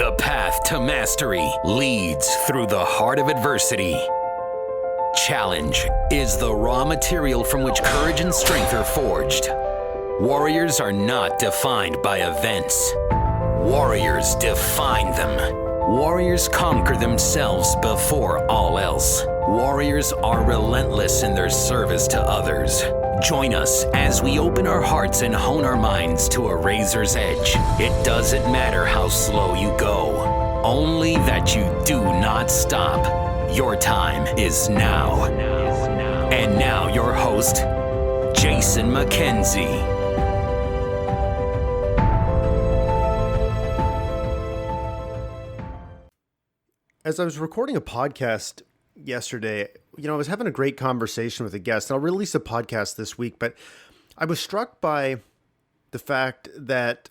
The path to mastery leads through the heart of adversity. Challenge is the raw material from which courage and strength are forged. Warriors are not defined by events. Warriors define them. Warriors conquer themselves before all else. Warriors are relentless in their service to others. Join us as we open our hearts and hone our minds to a razor's edge. It doesn't matter how slow you go, only that you do not stop. Your time is now. And now your host, Jason McKenzie. As I was recording a podcast yesterday, I was having a great conversation with a guest, and I'll release a podcast this week, but I was struck by the fact that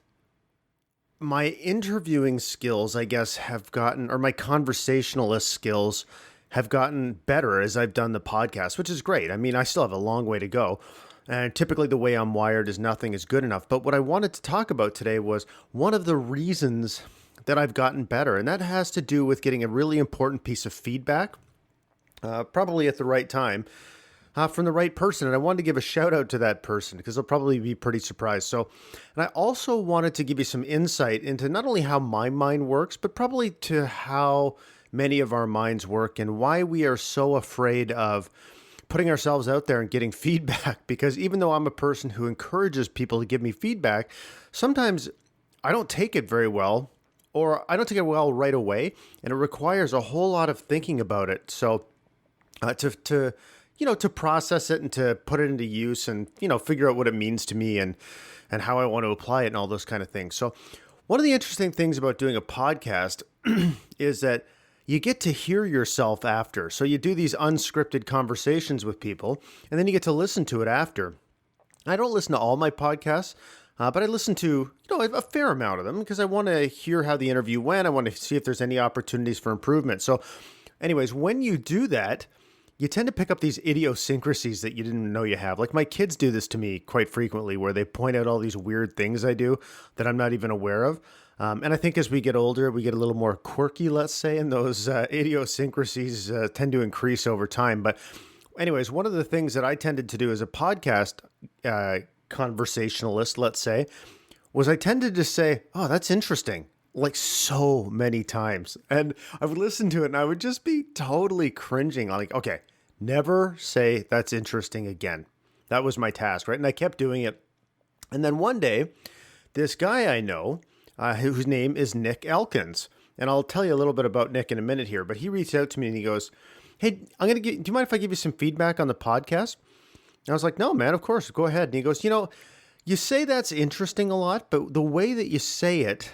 my interviewing skills, I guess, have gotten, or my conversationalist skills have gotten better as I've done the podcast, which is great. I mean, I still have a long way to go. And typically the way I'm wired is nothing is good enough. But what I wanted to talk about today was one of the reasons that I've gotten better. And that has to do with getting a really important piece of feedback, probably at the right time, from the right person. And I wanted to give a shout out to that person because they'll probably be pretty surprised. So, and I also wanted to give you some insight into not only how my mind works, but probably to how many of our minds work and why we are so afraid of putting ourselves out there and getting feedback. Because even though I'm a person who encourages people to give me feedback, sometimes I don't take it very well, or I don't take it well right away, and it requires a whole lot of thinking about it. So to process it and to put it into use and, figure out what it means to me and how I want to apply it and all those kind of things. So one of the interesting things about doing a podcast is that you get to hear yourself after. So you do these unscripted conversations with people, and then you get to listen to it after. I don't listen to all my podcasts, but I listen to a fair amount of them because I want to hear how the interview went. I want to see if there's any opportunities for improvement. So anyways, when you do that, you tend to pick up these idiosyncrasies that you didn't know you have. Like my kids do this to me quite frequently where they point out all these weird things I do that I'm not even aware of. And I think as we get older, we get a little more quirky, let's say, and those idiosyncrasies tend to increase over time. But anyways, one of the things that I tended to do as a podcast conversationalist, let's say, was I tended to say, oh, that's interesting, like so many times. And I would listen to it and I would just be totally cringing. Like, okay, never say that's interesting again. That was my task, right? And I kept doing it. And then one day, this guy I know, whose name is Nick Elkins. And I'll tell you a little bit about Nick in a minute here, but he reached out to me and he goes, hey, do you mind if I give you some feedback on the podcast? And I was like, no, man, of course, go ahead. And he goes, you say that's interesting a lot, but the way that you say it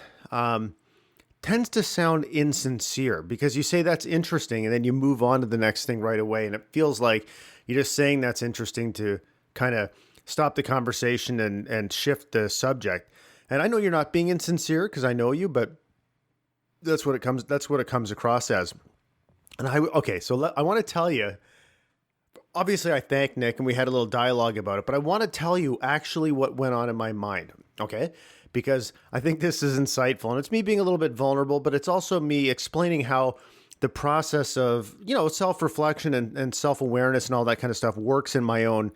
tends to sound insincere because you say that's interesting and then you move on to the next thing right away. And it feels like you're just saying that's interesting to kind of stop the conversation and shift the subject. And I know you're not being insincere because I know you, but that's what it comes across as. And I want to tell you, obviously I thank Nick and we had a little dialogue about it, but I want to tell you actually what went on in my mind. Okay. Because I think this is insightful and it's me being a little bit vulnerable, but it's also me explaining how the process of, self-reflection and self-awareness and all that kind of stuff works in my own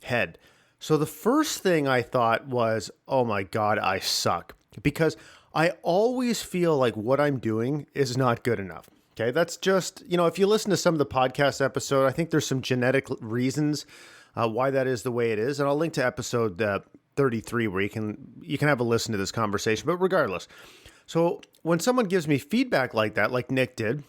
head. So the first thing I thought was, oh my God, I suck. Because I always feel like what I'm doing is not good enough. Okay, that's just, if you listen to some of the podcast episode, I think there's some genetic reasons why that is the way it is. And I'll link to episode 33 where you can have a listen to this conversation. But regardless, so when someone gives me feedback like that, like Nick did,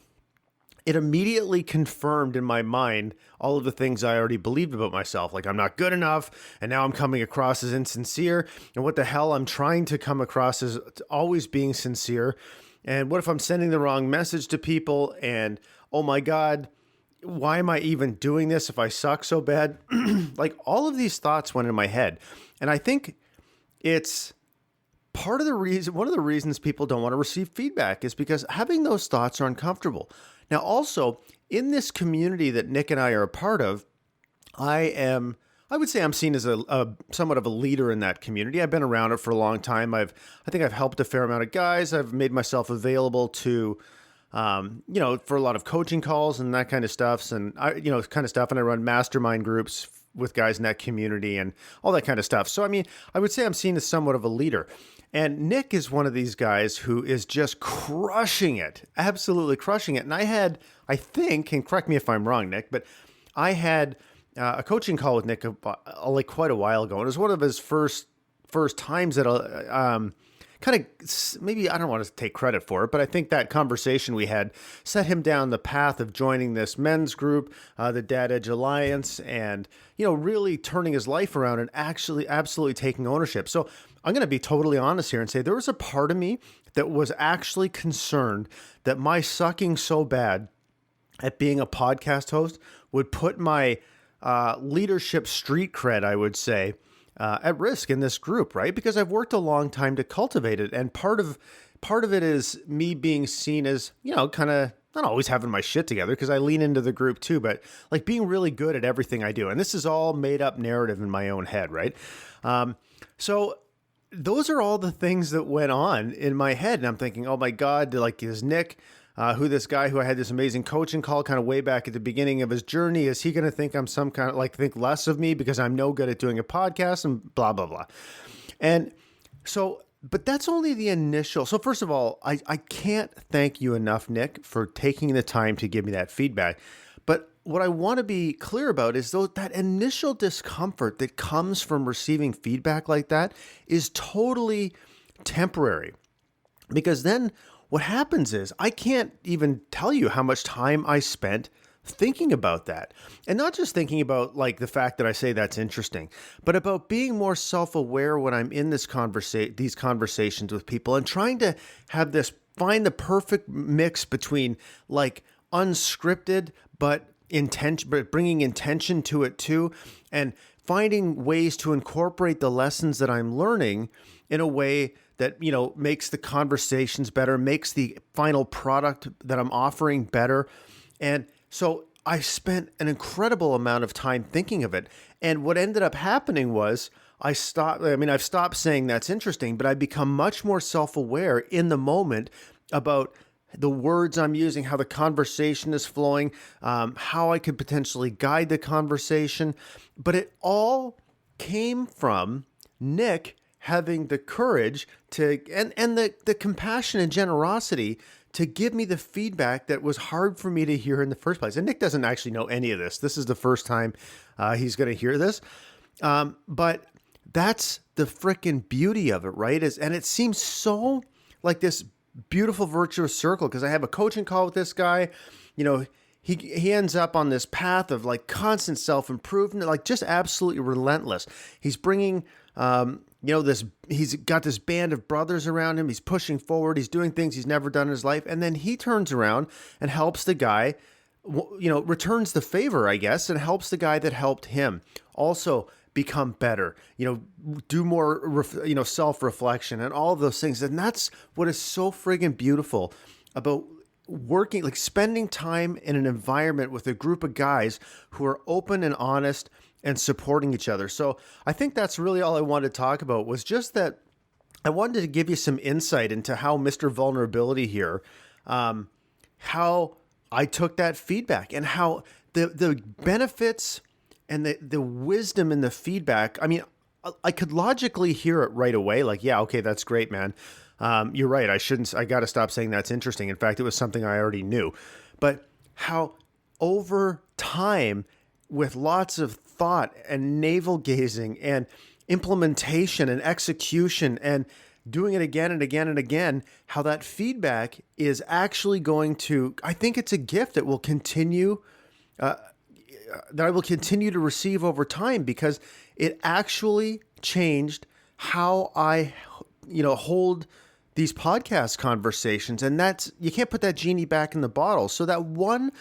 it immediately confirmed in my mind all of the things I already believed about myself. Like I'm not good enough, and now I'm coming across as insincere. And what the hell, I'm trying to come across as always being sincere. And what if I'm sending the wrong message to people? And oh my God, why am I even doing this if I suck so bad? Like all of these thoughts went in my head. And I think it's one of the reasons people don't want to receive feedback is because having those thoughts are uncomfortable. Now, also in this community that Nick and I are a part of, I I would say I'm seen as a somewhat of a leader in that community. I've been around it for a long time. I think I've helped a fair amount of guys. I've made myself available to, for a lot of coaching calls and that kind of stuff. And and I run mastermind groups with guys in that community and all that kind of stuff. So, I mean, I would say I'm seen as somewhat of a leader. And Nick is one of these guys who is just crushing it, absolutely crushing it. And I think, and correct me if I'm wrong, Nick, but I had a coaching call with Nick like quite a while ago. And it was one of his first times that kind of, maybe I don't want to take credit for it, but I think that conversation we had set him down the path of joining this men's group, the Dad Edge Alliance, and, really turning his life around and actually absolutely taking ownership. So I'm going to be totally honest here and say there was a part of me that was actually concerned that my sucking so bad at being a podcast host would put my leadership street cred, I would say, at risk in this group, right? Because I've worked a long time to cultivate it. And part of it is me being seen as, kind of not always having my shit together, because I lean into the group too, but like being really good at everything I do. And this is all made up narrative in my own head, right? So those are all the things that went on in my head. And I'm thinking, oh my God, like, is Nick, this guy who I had this amazing coaching call kind of way back at the beginning of his journey, is he going to think I'm some kind of think less of me because I'm no good at doing a podcast and blah, blah, blah. And so, but that's only the initial. So first of all, I can't thank you enough, Nick, for taking the time to give me that feedback. But what I want to be clear about is that initial discomfort that comes from receiving feedback like that is totally temporary. Because then what happens is I can't even tell you how much time I spent thinking about that. And not just thinking about like the fact that I say that's interesting, but about being more self-aware when I'm in these conversations with people and trying to find the perfect mix between like unscripted, but bringing intention to it too, and finding ways to incorporate the lessons that I'm learning in a way that, makes the conversations better, makes the final product that I'm offering better. And so I spent an incredible amount of time thinking of it. And what ended up happening was I've stopped saying that's interesting, but I become much more self-aware in the moment about the words I'm using, how the conversation is flowing, how I could potentially guide the conversation. But it all came from Nick having the courage and the compassion and generosity to give me the feedback that was hard for me to hear in the first place. And Nick doesn't actually know any of this. This is the first time he's going to hear this. But that's the freaking beauty of it, right? And it seems so like this beautiful virtuous circle, because I have a coaching call with this guy. He ends up on this path of like constant self-improvement, like just absolutely relentless. He's bringing, he's got this band of brothers around him. He's pushing forward. He's doing things he's never done in his life. And then he turns around and helps the guy, returns the favor, I guess, and helps the guy that helped him also become better, do more, self-reflection and all of those things. And that's what is so friggin' beautiful about working, like spending time in an environment with a group of guys who are open and honest and supporting each other. So I think that's really all I wanted to talk about, was just that I wanted to give you some insight into how Mr. Vulnerability here, how I took that feedback and how the benefits and the wisdom in the feedback. I mean, I could logically hear it right away. Like, yeah, okay, that's great, man. You're right. I got to stop saying that's interesting. In fact, it was something I already knew. But how over time, with lots of thought and navel gazing and implementation and execution and doing it again and again and again, how that feedback is actually going to, I think it's a gift that will continue, that I will continue to receive over time, because it actually changed how I, hold these podcast conversations. And you can't put that genie back in the bottle. So that one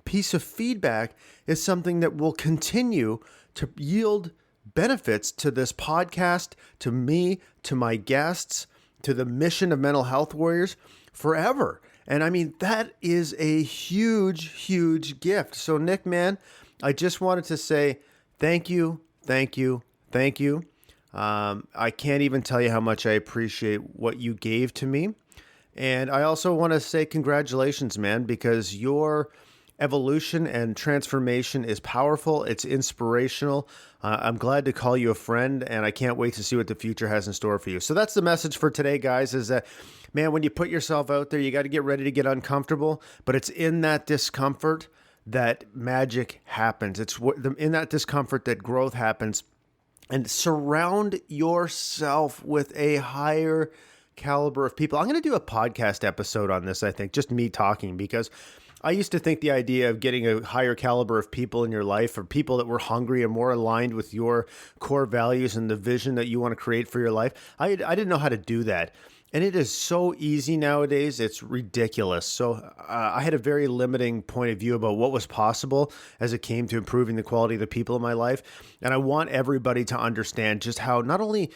piece of feedback is something that will continue to yield benefits to this podcast, to me, to my guests, to the mission of Mental Health Warriors forever. And I mean, that is a huge, huge gift. So Nick, man, I just wanted to say thank you. thank you. Thank you. I can't even tell you how much I appreciate what you gave to me. And I also want to say congratulations, man, because your evolution and transformation is powerful. It's inspirational. I'm glad to call you a friend, and I can't wait to see what the future has in store for you. So that's the message for today, guys, is that, man, when you put yourself out there, you got to get ready to get uncomfortable, but it's in that discomfort that magic happens. It's in that discomfort that growth happens. And surround yourself with a higher caliber of people. I'm going to do a podcast episode on this, I think, just me talking, because I used to think the idea of getting a higher caliber of people in your life, or people that were hungry and more aligned with your core values and the vision that you want to create for your life, I didn't know how to do that. And it is so easy nowadays. It's ridiculous. So I had a very limiting point of view about what was possible as it came to improving the quality of the people in my life. And I want everybody to understand just how not only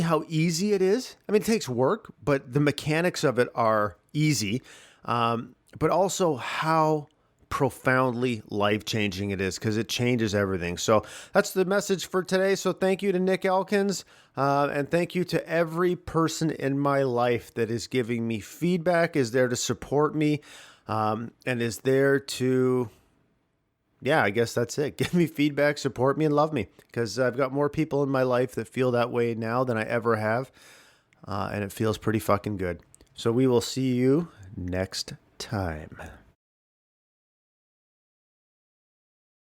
how easy it is. I mean, it takes work, but the mechanics of it are easy. But also how profoundly life-changing it is, because it changes everything. So that's the message for today. So thank you to Nick Elkins, and thank you to every person in my life that is giving me feedback, is there to support me, and is there to, yeah, I guess that's it. Give me feedback, support me, and love me, because I've got more people in my life that feel that way now than I ever have, and it feels pretty fucking good. So we will see you next time.